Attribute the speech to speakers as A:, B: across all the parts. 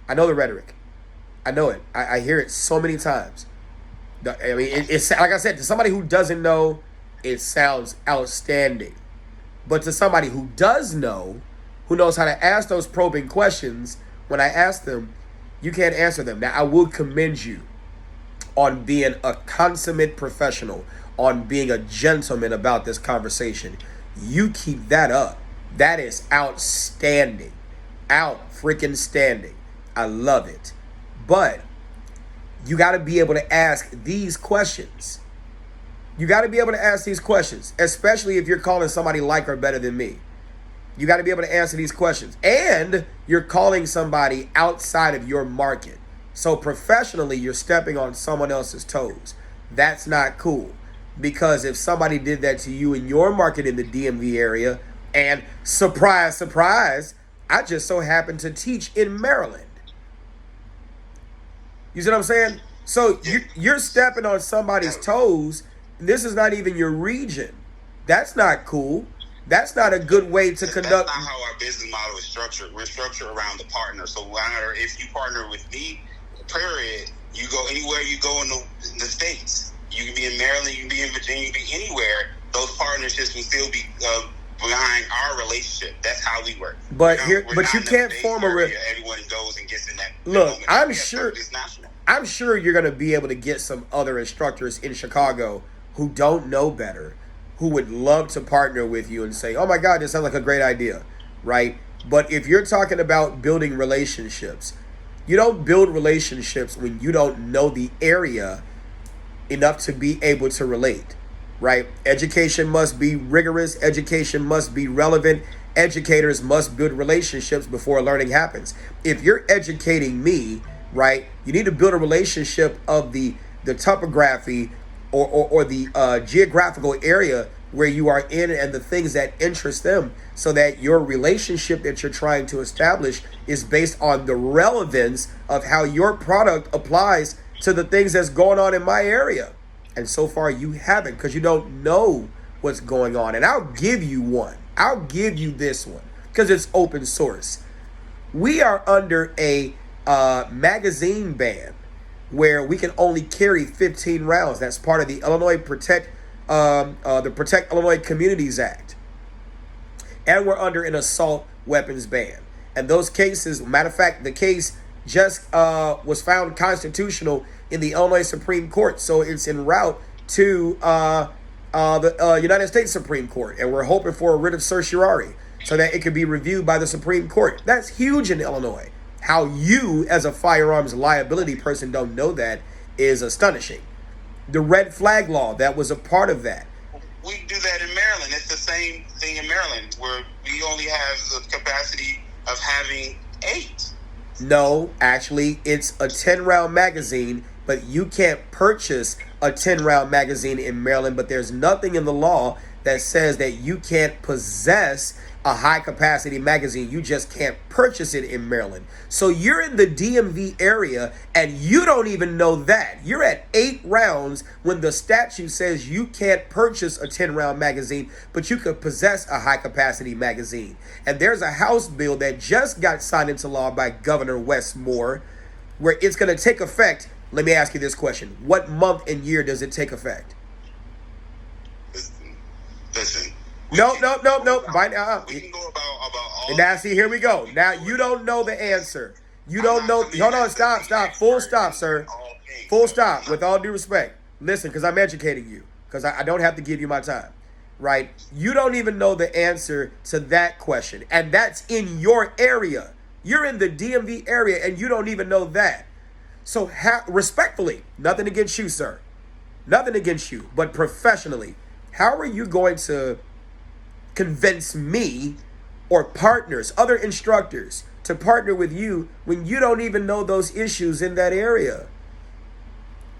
A: I know the rhetoric. I know it. I hear it so many times. I mean, it's like I said, to somebody who doesn't know, it sounds outstanding. But to somebody who does know, who knows how to ask those probing questions, when I ask them, you can't answer them. Now, I will commend you on being a consummate professional, on being a gentleman about this conversation. You keep that up. That is outstanding. Out freaking standing. I love it. But you got to be able to ask these questions. You got to be able to ask these questions, especially if you're calling somebody like or better than me. You got to be able to answer these questions. And you're calling somebody outside of your market. So professionally, you're stepping on someone else's toes. That's not cool. Because if somebody did that to you in your market in the DMV area, and surprise, surprise, I just so happen to teach in Maryland. You see what I'm saying? So you're stepping on somebody's toes. This is not even your region. That's not cool. That's not a good way to conduct.
B: That's not how our business model is structured. We're structured around the partner. So if you partner with me, period, you go anywhere you go in the States. You can be in Maryland, you can be in Virginia, you can be anywhere. Those partnerships will still be behind our relationship. That's how we work.
A: But you can't form a.
B: Everyone goes and gets in that.
A: Look, I'm sure you're going to be able to get some other instructors in Chicago who don't know better, who would love to partner with you and say, oh my God, this sounds like a great idea, right? But if you're talking about building relationships, you don't build relationships when you don't know the area enough to be able to relate, right? Education must be rigorous. Education must be relevant. Educators must build relationships before learning happens. If you're educating me, right, you need to build a relationship of the topography or the geographical area where you are in and the things that interest them, so that your relationship that you're trying to establish is based on the relevance of how your product applies to the things that's going on in my area. And so far you haven't, because you don't know what's going on. And I'll give you one. I'll give you this one because it's open source. We are under a magazine ban where we can only carry 15 rounds. That's part of the Illinois Protect Illinois Communities Act. And we're under an assault weapons ban. And those cases, matter of fact, the case just was found constitutional in the Illinois Supreme Court. So it's en route to the United States Supreme Court. And we're hoping for a writ of certiorari so that it could be reviewed by the Supreme Court. That's huge in Illinois. How you, as a firearms liability person, don't know that is astonishing. The red flag law, that was a part of that.
B: We do that in Maryland. It's the same thing in Maryland, where we only have the capacity of having 8.
A: No, actually, it's a 10-round magazine, but you can't purchase a 10-round magazine in Maryland. But there's nothing in the law that says that you can't possess a high-capacity magazine. You just can't purchase it in Maryland. So you're in the DMV area, and you don't even know that. You're at 8 rounds when the statute says you can't purchase a 10-round magazine, but you could possess a high-capacity magazine. And there's a House bill that just got signed into law by Governor Wes Moore, where it's going to take effect. Let me ask you this question. What month and year does it take effect?
B: Listen.
A: No.
B: We can go about all.
A: Now, see, here we go. Now, you don't know the answer. You don't know. Hold on, stop. Full stop, sir. Full stop, with all due respect. Listen, because I'm educating you, because I don't have to give you my time, right? You don't even know the answer to that question, and that's in your area. You're in the DMV area, and you don't even know that. So, respectfully, nothing against you, sir. Nothing against you, but professionally, how are you going to convince me or partners, other instructors, to partner with you when you don't even know those issues in that area?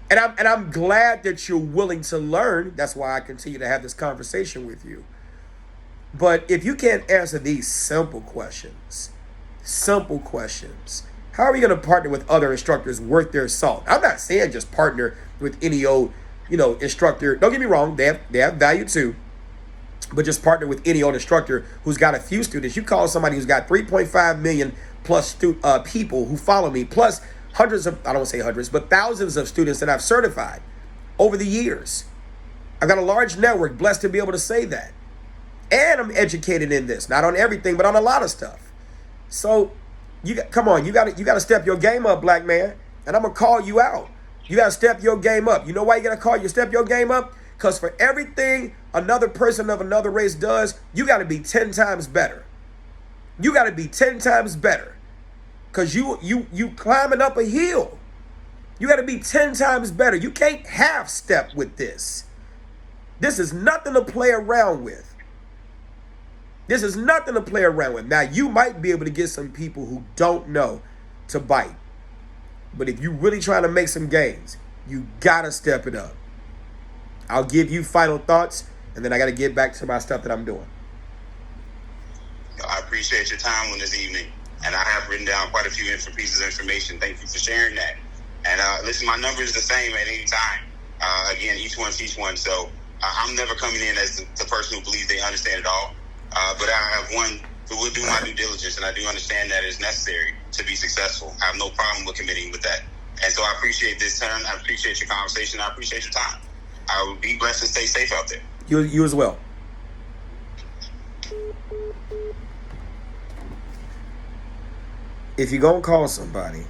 A: And I'm glad that you're willing to learn. That's why I continue to have this conversation with you. But if you can't answer these simple questions, how are we going to partner with other instructors worth their salt? I'm not saying just partner with any old, instructor. Don't get me wrong. They have value too. but just partner with any old instructor who's got a few students. You call somebody who's got 3.5 million plus people who follow me, plus hundreds of, I don't want to say hundreds, but thousands of students that I've certified over the years. I've got a large network, blessed to be able to say that. And I'm educated in this, not on everything, but on a lot of stuff. So come on, you got to step your game up, black man. And I'm going to call you out. You got to step your game up. You know why you got to step your game up? Because for everything another person of another race does, you got to be 10 times better. You got to be 10 times better. Because you climbing up a hill. You got to be 10 times better. You can't half step with this. This is nothing to play around with. This is nothing to play around with. Now, you might be able to get some people who don't know to bite. But if you're really trying to make some gains, you got to step it up. I'll give you final thoughts, and then I got to get back to my stuff that I'm doing.
B: I appreciate your time on this evening, and I have written down quite a few pieces of information. Thank you for sharing that. And listen, my number is the same at any time. Again, each one's each one. So I'm never coming in as the person who believes they understand it all. But I have one who will do my due diligence, and I do understand that it's necessary to be successful. I have no problem with committing with that. And so I appreciate this turn. I appreciate your conversation. I appreciate your time. I will be blessed and stay safe out there.
A: You as well. If you're going to call somebody,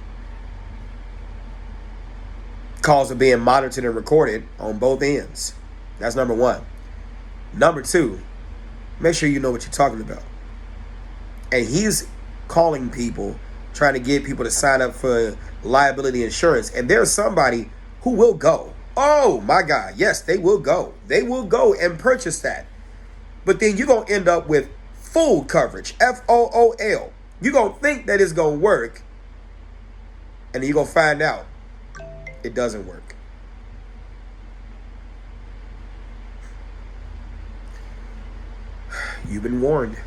A: calls are being monitored and recorded on both ends. That's number one. Number two, make sure you know what you're talking about. And he's calling people, trying to get people to sign up for liability insurance. And there's somebody who will go. Oh, my God. Yes, they will go. They will go and purchase that. But then you're going to end up with full coverage, FOOL. You're going to think that it's going to work. And then you're going to find out it doesn't work. You've been warned.